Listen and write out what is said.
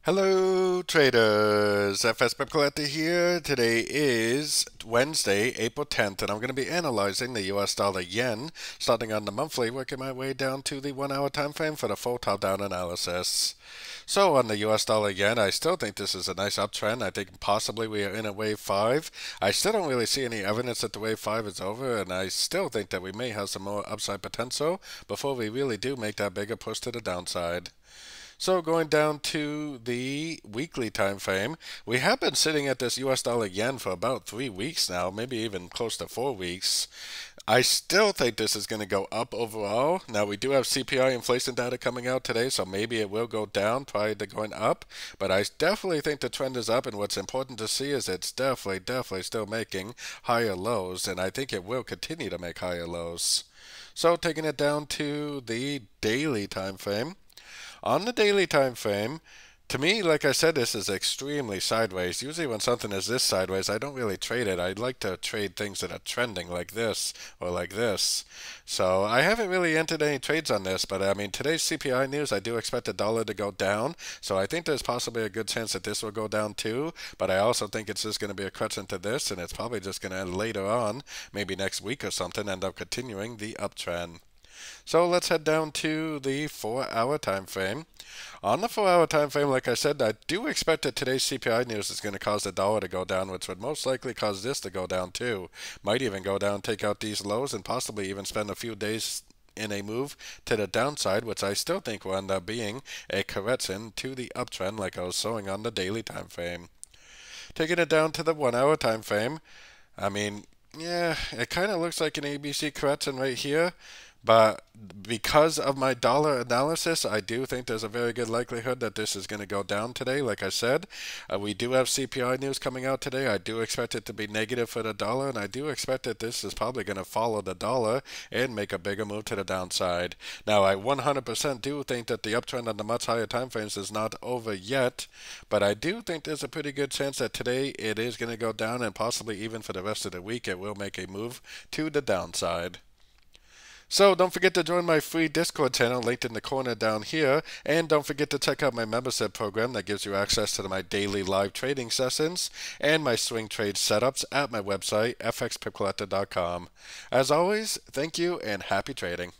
Hello traders, FX Pip Collector here. Today is Wednesday, April 10th, and I'm going to be analyzing the US dollar yen, starting on the monthly, working my way down to the 1 hour time frame for the full top-down analysis. So on the US dollar yen, I still think this is a nice uptrend. I think possibly we are in a wave 5. I still don't really see any evidence that the wave 5 is over, and I still think that we may have some more upside potential before we really do make that bigger push to the downside. So going down to the weekly time frame, we have been sitting at this US dollar yen for about 3 weeks now, maybe even close to 4 weeks. I still think this is going to go up overall. Now we do have CPI inflation data coming out today, so maybe it will go down prior to going up. But I definitely think the trend is up, and what's important to see is it's definitely still making higher lows, and I think it will continue to make higher lows. So taking it down to the daily time frame. On the daily time frame, to me, like I said, this is extremely sideways. Usually when something is this sideways, I don't really trade it. I'd like to trade things that are trending like this or like this. So I haven't really entered any trades on this, but I mean, today's CPI news, I do expect the dollar to go down. So I think there's possibly a good chance that this will go down too. But I also think it's just going to be a crutch into this, and it's probably just going to later on, maybe next week or something, end up continuing the uptrend. So let's head down to the 4-hour time frame. On the 4-hour time frame, like I said, I do expect that today's CPI news is going to cause the dollar to go down, which would most likely cause this to go down too. Might even go down, take out these lows, and possibly even spend a few days in a move to the downside, which I still think will end up being a correction to the uptrend like I was showing on the daily time frame. Taking it down to the 1-hour time frame, I mean, yeah, it kind of looks like an ABC correction right here. But because of my dollar analysis, I do think there's a very good likelihood that this is going to go down today. Like I said, we do have CPI news coming out today. I do expect it to be negative for the dollar, and I do expect that this is probably going to follow the dollar and make a bigger move to the downside. Now, I 100% do think that the uptrend on the much higher time frames is not over yet, but I do think there's a pretty good chance that today it is going to go down, and possibly even for the rest of the week, it will make a move to the downside. So don't forget to join my free Discord channel linked in the corner down here, and don't forget to check out my membership program that gives you access to my daily live trading sessions and my swing trade setups at my website, fxpipcollector.com. As always, thank you and happy trading.